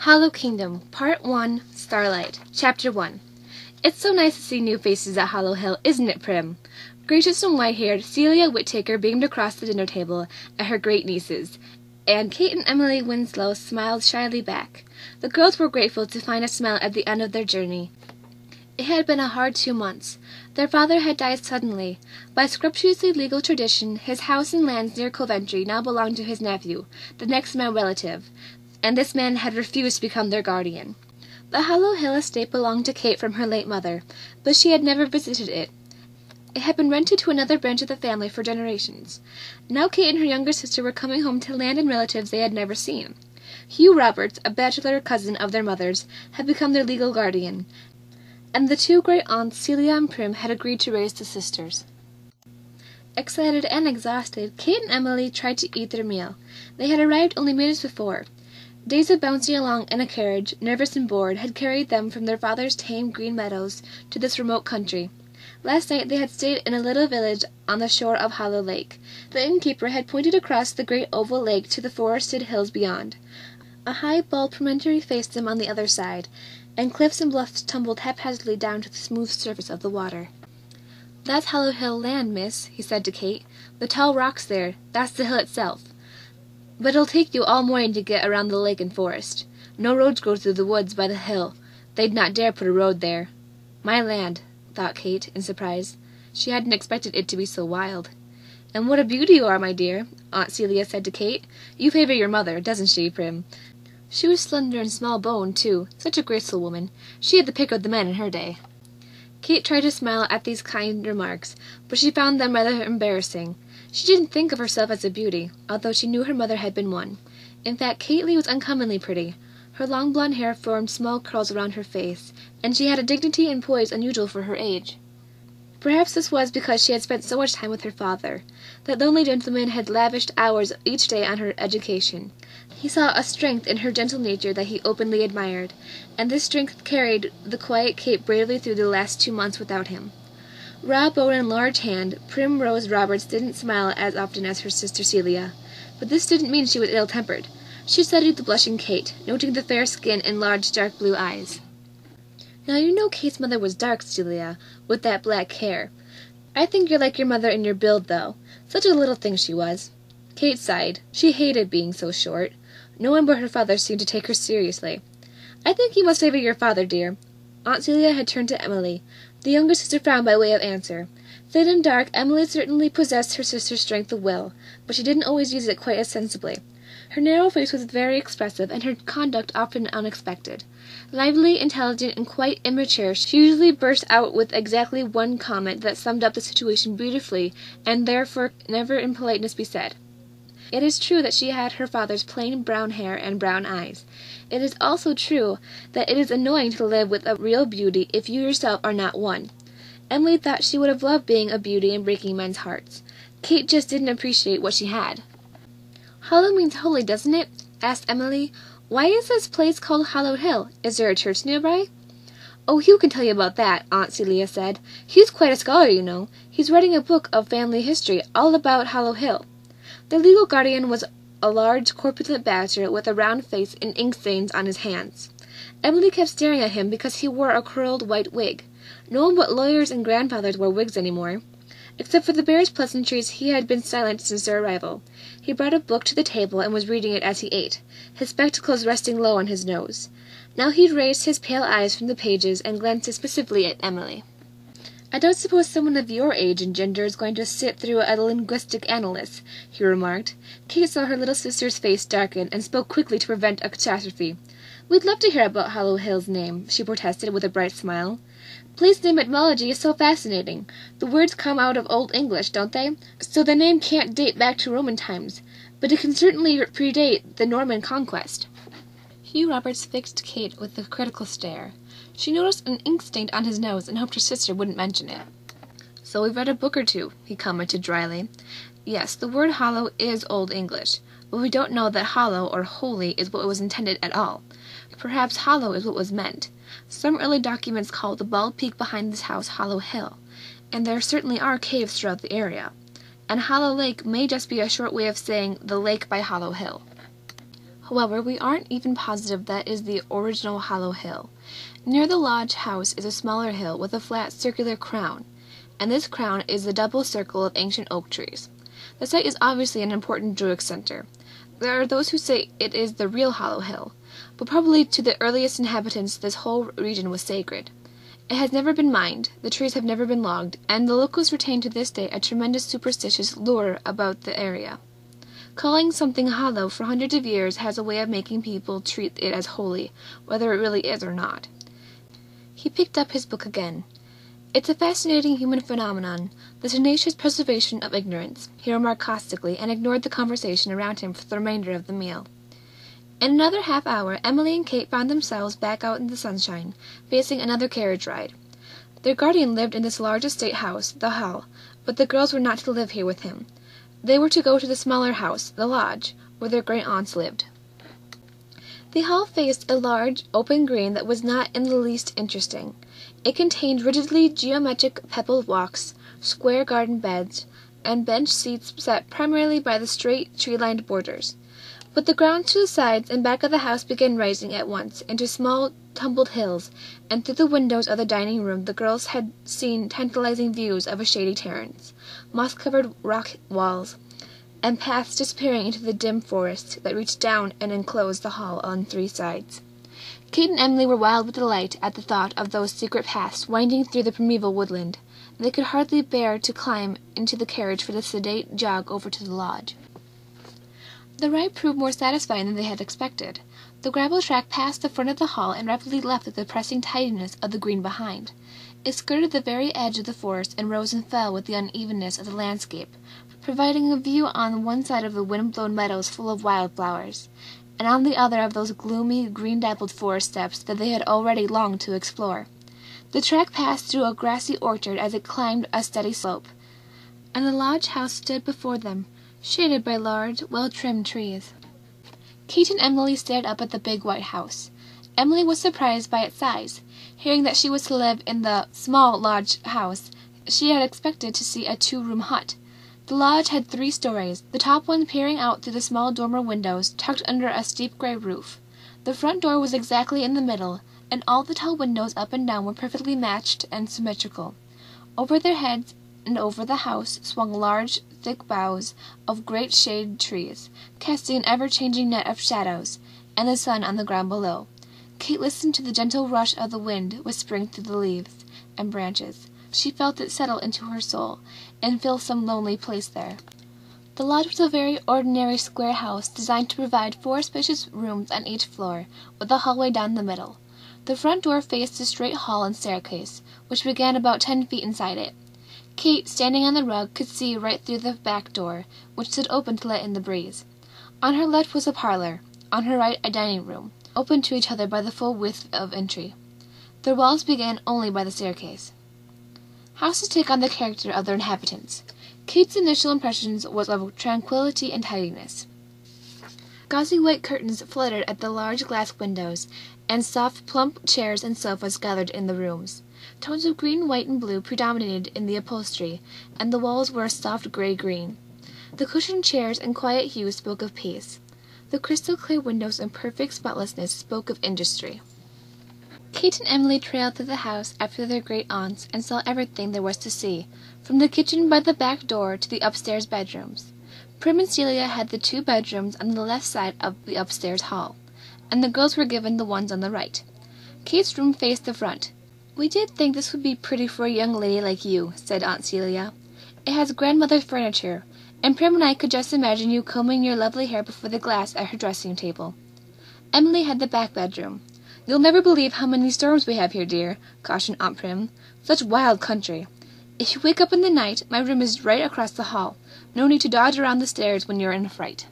Hollow Kingdom, Part 1, Starlight, Chapter 1. It's so nice to see new faces at Hollow Hill, isn't it, Prim? Gracious and white-haired Celia Whittaker beamed across the dinner table at her great-nieces, and Kate and Emily Winslow smiled shyly back. The girls were grateful to find a smile at the end of their journey. It had been a hard 2 months. Their father had died suddenly. By scrupulously legal tradition, his house and lands near Coventry now belonged to his nephew, the next male relative, and this man had refused to become their guardian. The Hollow Hill estate belonged to Kate from her late mother, but she had never visited it. It had been rented to another branch of the family for generations. Now Kate and her younger sister were coming home to land and relatives they had never seen. Hugh Roberts, a bachelor cousin of their mother's, had become their legal guardian, and the 2 great-aunts, Celia and Prim, had agreed to raise the sisters. Excited and exhausted, Kate and Emily tried to eat their meal. They had arrived only minutes before. Days of bouncing along in a carriage, nervous and bored, had carried them from their father's tame green meadows to this remote country. Last night they had stayed in a little village on the shore of Hollow Lake. The innkeeper had pointed across the great oval lake to the forested hills beyond. A high, bald promontory faced them on the other side, and cliffs and bluffs tumbled haphazardly down to the smooth surface of the water. "That's Hollow Hill land, miss," he said to Kate. "The tall rocks there, that's the hill itself. But it'll take you all morning to get around the lake and forest. No roads go through the woods by the hill. They'd not dare put a road there." "My land," thought Kate, in surprise. She hadn't expected it to be so wild. "And what a beauty you are, my dear," Aunt Celia said to Kate. "You favor your mother, doesn't she, Prim?" She was slender and small-boned, too, such a graceful woman. She had the pick of the men in her day. Kate tried to smile at these kind remarks, but she found them rather embarrassing. She didn't think of herself as a beauty, although she knew her mother had been one. In fact, Kately was uncommonly pretty. Her long blonde hair formed small curls around her face, and she had a dignity and poise unusual for her age. Perhaps this was because she had spent so much time with her father. That lonely gentleman had lavished hours each day on her education. He saw a strength in her gentle nature that he openly admired, and this strength carried the quiet Kate bravely through the last 2 months without him. Raw bone and large hand, Prim Rose Roberts didn't smile as often as her sister Celia, but this didn't mean she was ill-tempered. She studied the blushing Kate, noting the fair skin and large dark blue eyes. "Now you know Kate's mother was dark, Celia, with that black hair. I think you're like your mother in your build, though. Such a little thing she was." Kate sighed. She hated being so short. No one but her father seemed to take her seriously. "I think you must favor your father, dear." Aunt Celia had turned to Emily. The younger sister frowned by way of answer. Thin and dark, Emily certainly possessed her sister's strength of will, but she didn't always use it quite as sensibly. Her narrow face was very expressive, and her conduct often unexpected. Lively, intelligent, and quite immature, she usually burst out with exactly one comment that summed up the situation beautifully, and therefore never in politeness be said. It is true that she had her father's plain brown hair and brown eyes. It is also true that it is annoying to live with a real beauty if you yourself are not one. Emily thought she would have loved being a beauty and breaking men's hearts. Kate just didn't appreciate what she had. "Hollow means holy, doesn't it?" asked Emily. "Why is this place called Hollow Hill? Is there a church nearby?" "Oh, Hugh can tell you about that," Aunt Celia said. "Hugh's quite a scholar, you know. He's writing a book of family history all about Hollow Hill." The legal guardian was a large, corpulent bachelor with a round face and ink stains on his hands. Emily kept staring at him because he wore a curled white wig. No one but lawyers and grandfathers wore wigs any more. Except for the bear's pleasantries, he had been silent since their arrival. He brought a book to the table and was reading it as he ate, his spectacles resting low on his nose. Now he raised his pale eyes from the pages and glanced specifically at Emily. "I don't suppose someone of your age and gender is going to sit through a linguistic analysis," he remarked. Kate saw her little sister's face darken and spoke quickly to prevent a catastrophe. "We'd love to hear about Hollow Hill's name," she protested with a bright smile. "Place name etymology is so fascinating. The words come out of Old English, don't they? So the name can't date back to Roman times, but it can certainly predate the Norman conquest." Hugh Roberts fixed Kate with a critical stare. She noticed an ink stain on his nose and hoped her sister wouldn't mention it. "So we've read a book or two," he commented dryly. "Yes, the word hollow is Old English, but we don't know that hollow or holy is what was intended at all. Perhaps hollow is what was meant. Some early documents call the bald peak behind this house Hollow Hill, and there certainly are caves throughout the area. And Hollow Lake may just be a short way of saying the lake by Hollow Hill." However, we aren't even positive that is the original Hollow Hill. Near the lodge house is a smaller hill with a flat circular crown, and this crown is the double circle of ancient oak trees. The site is obviously an important Druid center. There are those who say it is the real Hollow Hill, but probably to the earliest inhabitants this whole region was sacred. It has never been mined, the trees have never been logged, and the locals retain to this day a tremendous superstitious lure about the area. Calling something hollow for hundreds of years has a way of making people treat it as holy, whether it really is or not. He picked up his book again. It's a fascinating human phenomenon, the tenacious preservation of ignorance, he remarked caustically, and ignored the conversation around him for the remainder of the meal. In another half-hour, Emily and Kate found themselves back out in the sunshine, facing another carriage ride. Their guardian lived in this large estate house, the Hall, but the girls were not to live here with him. They were to go to the smaller house, the Lodge, where their great-aunts lived. The hall faced a large, open green that was not in the least interesting. It contained rigidly geometric pebbled walks, square garden beds, and bench seats set primarily by the straight, tree-lined borders. But the grounds to the sides and back of the house began rising at once into small, tumbled hills, and through the windows of the dining room the girls had seen tantalizing views of a shady terrace, moss-covered rock walls, and paths disappearing into the dim forest that reached down and enclosed the hall on 3 sides. Kate and Emily were wild with delight at the thought of those secret paths winding through the primeval woodland. They could hardly bear to climb into the carriage for the sedate jog over to the lodge. The ride proved more satisfying than they had expected. The gravel track passed the front of the hall and rapidly left the depressing tidiness of the green behind. It skirted the very edge of the forest and rose and fell with the unevenness of the landscape, providing a view on one side of the wind-blown meadows full of wildflowers, and on the other of those gloomy, green-dappled forest steppes that they had already longed to explore. The track passed through a grassy orchard as it climbed a steady slope, and the lodge house stood before them, shaded by large, well-trimmed trees. Kate and Emily stared up at the big white house. Emily was surprised by its size. Hearing that she was to live in the small lodge house, she had expected to see a 2-room hut. The lodge had 3 stories, the top one peering out through the small dormer windows tucked under a steep gray roof. The front door was exactly in the middle, and all the tall windows up and down were perfectly matched and symmetrical. Over their heads and over the house swung large, thick boughs of great shade trees, casting an ever-changing net of shadows, and the sun on the ground below. Kate listened to the gentle rush of the wind whispering through the leaves and branches. She felt it settle into her soul, and fill some lonely place there. The lodge was a very ordinary square house designed to provide 4 spacious rooms on each floor, with a hallway down the middle. The front door faced a straight hall and staircase, which began about 10 feet inside it. Kate, standing on the rug, could see right through the back door, which stood open to let in the breeze. On her left was a parlor, on her right a dining room, open to each other by the full width of entry. Their walls began only by the staircase. Houses take on the character of their inhabitants. Kate's initial impressions was of tranquillity and tidiness. Gauzy white curtains fluttered at the large glass windows, and soft, plump chairs and sofas gathered in the rooms. Tones of green, white, and blue predominated in the upholstery, and the walls were a soft gray-green. The cushioned chairs and quiet hues spoke of peace. The crystal-clear windows and perfect spotlessness spoke of industry. Kate and Emily trailed through the house after their great-aunts and saw everything there was to see, from the kitchen by the back door to the upstairs bedrooms. Prim and Celia had the 2 bedrooms on the left side of the upstairs hall, and the girls were given the ones on the right. Kate's room faced the front. "We did think this would be pretty for a young lady like you," said Aunt Celia. "It has grandmother's furniture, and Prim and I could just imagine you combing your lovely hair before the glass at her dressing-table." Emily had the back bedroom. "You'll never believe how many storms we have here, dear," cautioned Aunt Prim. "Such wild country. If you wake up in the night, my room is right across the hall. No need to dodge around the stairs when you're in a fright."